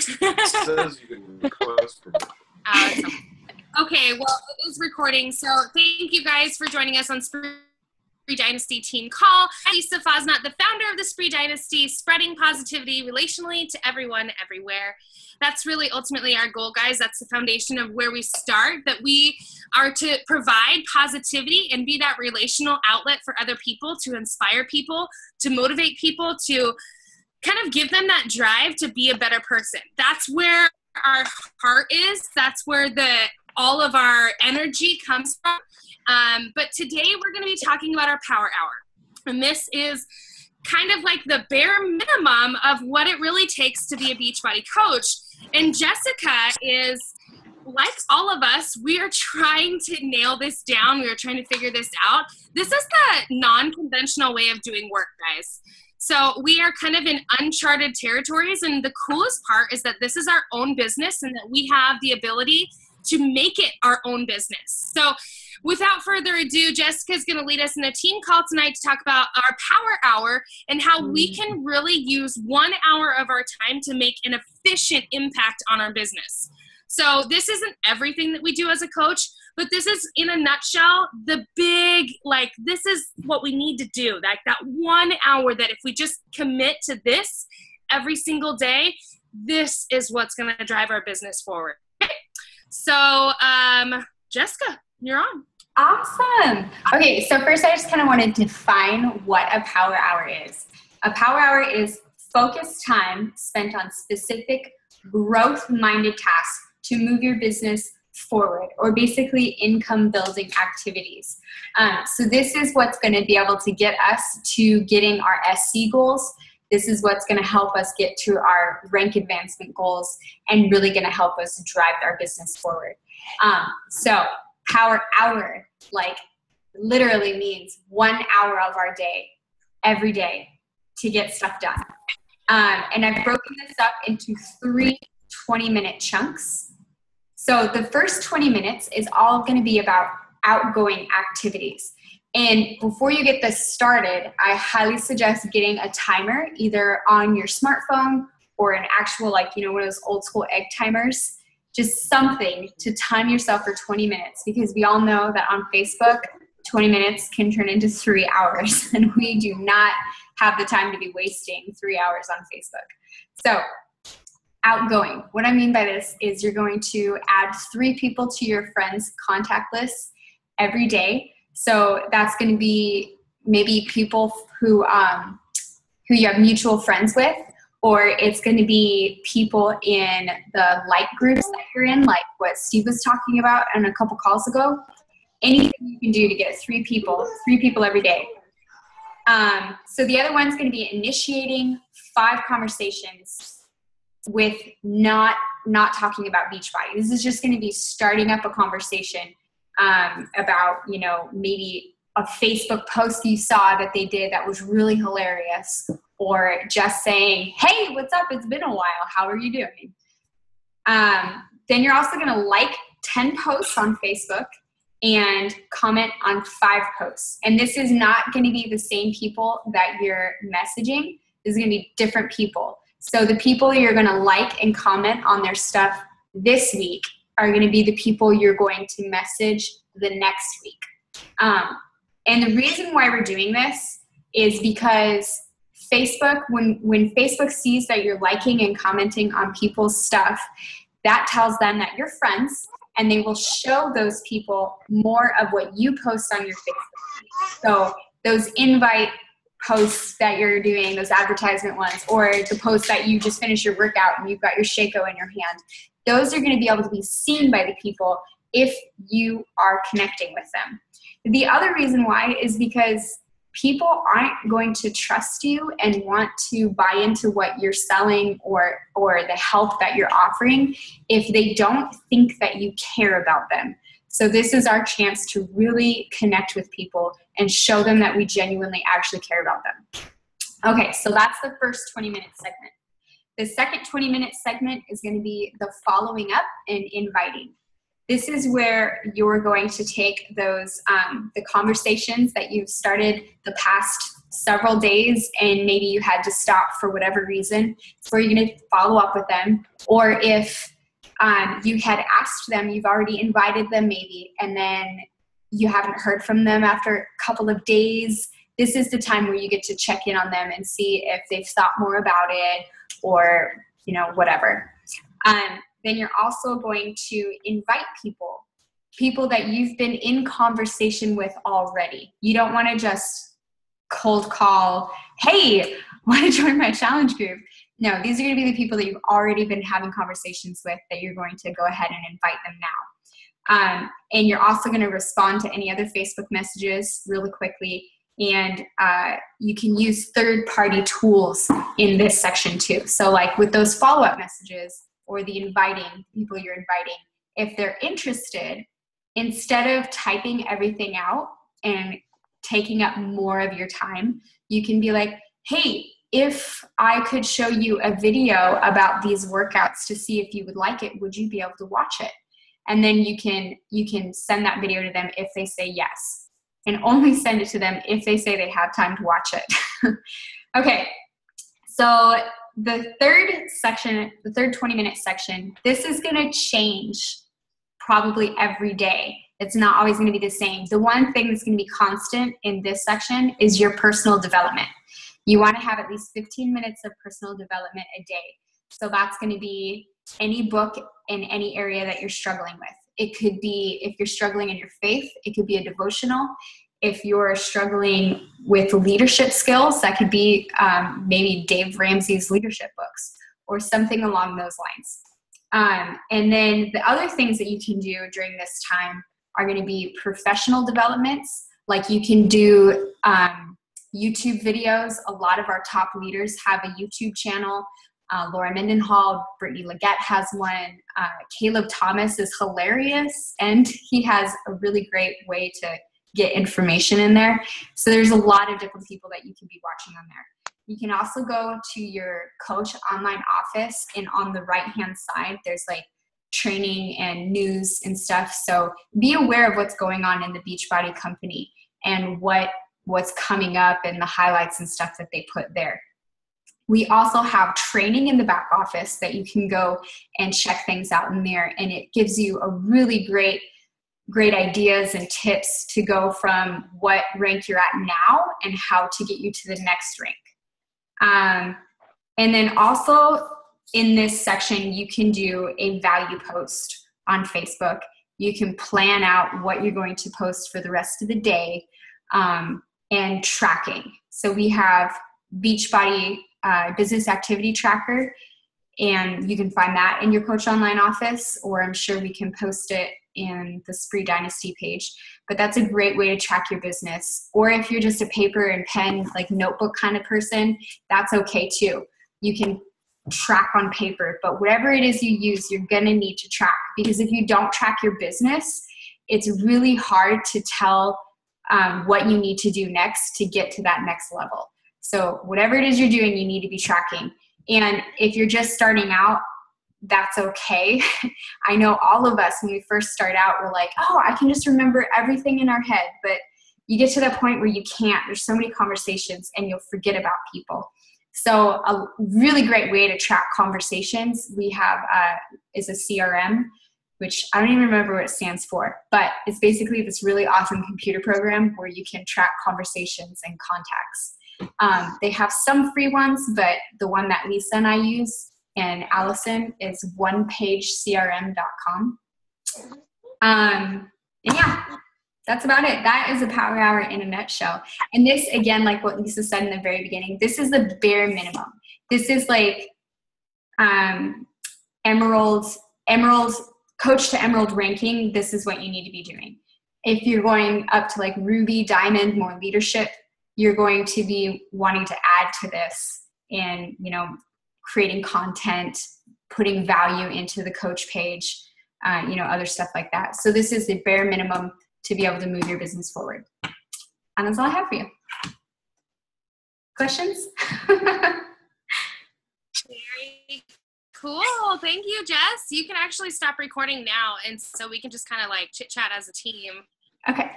It says you can request permission. Okay, well, it is recording. So thank you guys for joining us on Spree Dynasty Team Call. I'm Lisa Fosnot, the founder of the Spree Dynasty, spreading positivity relationally to everyone, everywhere. That's really ultimately our goal, guys. That's the foundation of where we start, that we are to provide positivity and be that relational outlet for other people, to inspire people, to motivate people, to kind of give them that drive to be a better person. That's where our heart is. That's where all of our energy comes from. But today we're going to be talking about our power hour. And this is kind of like the bare minimum of what it really takes to be a Beachbody coach. And Jessica is, like all of us, we are trying to nail this down. We are trying to figure this out. This is the non-conventional way of doing work, guys. So we are kind of in uncharted territories. And the coolest part is that this is our own business and that we have the ability to make it our own business. So without further ado, Jessica's going to lead us in a team call tonight to talk about our power hour and how we can really use 1 hour of our time to make an efficient impact on our business. So this isn't everything that we do as a coach, but this is, in a nutshell, the big, this is what we need to do. Like that 1 hour that if we just commit to this every single day, this is what's going to drive our business forward. Okay? So, Jessica, you're on. Awesome. Okay, so first I just kind of want to define what a power hour is. A power hour is focused time spent on specific growth-minded tasks to move your business forward, or basically income-building activities. So this is what's going to be able to get us to getting our SC goals. This is what's going to help us get to our rank advancement goals and really going to help us drive our business forward. So power hour, literally means 1 hour of our day, every day, to get stuff done. And I've broken this up into 3 20-minute chunks. So the first 20 minutes is all going to be about outgoing activities. And before you get this started, I highly suggest getting a timer either on your smartphone or an actual, one of those old school egg timers. Just something to time yourself for 20 minutes, because we all know that on Facebook, 20 minutes can turn into 3 hours, and we do not have the time to be wasting 3 hours on Facebook. So outgoing, what I mean by this is you're going to add 3 people to your friends' contact list every day. So that's going to be maybe people who you have mutual friends with, or it's going to be people in the like groups that you're in, like what Steve was talking about and a couple calls ago. Anything you can do to get 3 people every day. So the other one's going to be initiating 5 conversations with not talking about Beachbody. This is just going to be starting up a conversation about, maybe a Facebook post you saw that they did that was really hilarious, or just saying, hey, what's up? It's been a while. How are you doing? Then you're also going to like 10 posts on Facebook and comment on 5 posts. And this is not going to be the same people that you're messaging. This is going to be different people. So the people you're going to like and comment on their stuff this week are going to be the people you're going to message the next week. And the reason why we're doing this is because Facebook, when Facebook sees that you're liking and commenting on people's stuff, that tells them that you're friends, and they will show those people more of what you post on your Facebook. So those invite posts that you're doing, those advertisement ones, or the posts that you just finished your workout and you've got your Shaco in your hand, those are going to be able to be seen by the people if you are connecting with them. The other reason why is because people aren't going to trust you and want to buy into what you're selling or the help that you're offering if they don't think that you care about them. So this is our chance to really connect with people and show them that we genuinely actually care about them. Okay, so that's the first 20-minute segment. The second 20-minute segment is going to be the following up and inviting. This is where you're going to take those the conversations that you've started the past several days and maybe you had to stop for whatever reason, before you're going to follow up with them. Or if you had asked them, you've already invited them maybe, and then you haven't heard from them after a couple of days, this is the time where you get to check in on them and see if they've thought more about it or, you know, whatever. Then you're also going to invite people that you've been in conversation with already. You don't want to just cold call, hey, want to join my challenge group? No, these are going to be the people that you've already been having conversations with that you're going to go ahead and invite them now. And you're also going to respond to any other Facebook messages really quickly. And you can use third-party tools in this section too. So like with those follow-up messages or the inviting, people you're inviting, if they're interested, instead of typing everything out and taking up more of your time, you can be like, hey, if I could show you a video about these workouts to see if you would like it, would you be able to watch it? And then you can send that video to them if they say yes, and only send it to them if they say they have time to watch it. Okay, so the third section, the third 20-minute section, this is going to change probably every day. It's not always going to be the same. The one thing that's going to be constant in this section is your personal development. You want to have at least 15 minutes of personal development a day. So that's going to be any book in any area that you're struggling with. It could be, if you're struggling in your faith, it could be a devotional. If you're struggling with leadership skills, that could be maybe Dave Ramsey's leadership books or something along those lines. And then the other things that you can do during this time are going to be professional developments. Like you can do YouTube videos. A lot of our top leaders have a YouTube channel. Laura Mendenhall, Brittany Leggett has one. Caleb Thomas is hilarious, and he has a really great way to get information in there. So there's a lot of different people that you can be watching on there. You can also go to your coach online office, and on the right-hand side, there's like training and news and stuff. So be aware of what's going on in the Beachbody company and what's coming up and the highlights and stuff that they put there. We also have training in the back office that you can go and check things out in there, and it gives you a really great ideas and tips to go from what rank you're at now and how to get you to the next rank. And then also in this section, you can do a value post on Facebook. You can plan out what you're going to post for the rest of the day, and tracking. So we have Beachbody business activity tracker, and you can find that in your Coach Online office, or I'm sure we can post it in the Spree Dynasty page. But that's a great way to track your business. Or if you're just a paper and pen, like notebook kind of person, that's okay too. You can track on paper, but whatever it is you use, you're gonna need to track, because if you don't track your business, it's really hard to tell what you need to do next to get to that next level. So whatever it is you're doing, you need to be tracking. And if you're just starting out, that's okay. I know all of us, when we first start out, we're like, oh, I can just remember everything in our head. But you get to that point where you can't. There's so many conversations and you'll forget about people. So a really great way to track conversations we have is a CRM, which I don't even remember what it stands for, but it's basically this really awesome computer program where you can track conversations and contacts. They have some free ones, but the one that Lisa and I use and Allison is onepagecrm.com. And yeah, that's about it. That is a power hour in a nutshell. And this, again, like what Lisa said in the very beginning, this is the bare minimum. This is like Emerald, Coach to Emerald ranking. This is what you need to be doing. If you're going up to like Ruby, Diamond, more leadership, you're going to be wanting to add to this and, you know, creating content, putting value into the coach page, you know, other stuff like that. So this is the bare minimum to be able to move your business forward. And that's all I have for you. Questions? Very cool. Thank you, Jess. You can actually stop recording now, and so we can just kind of like chit chat as a team. Okay.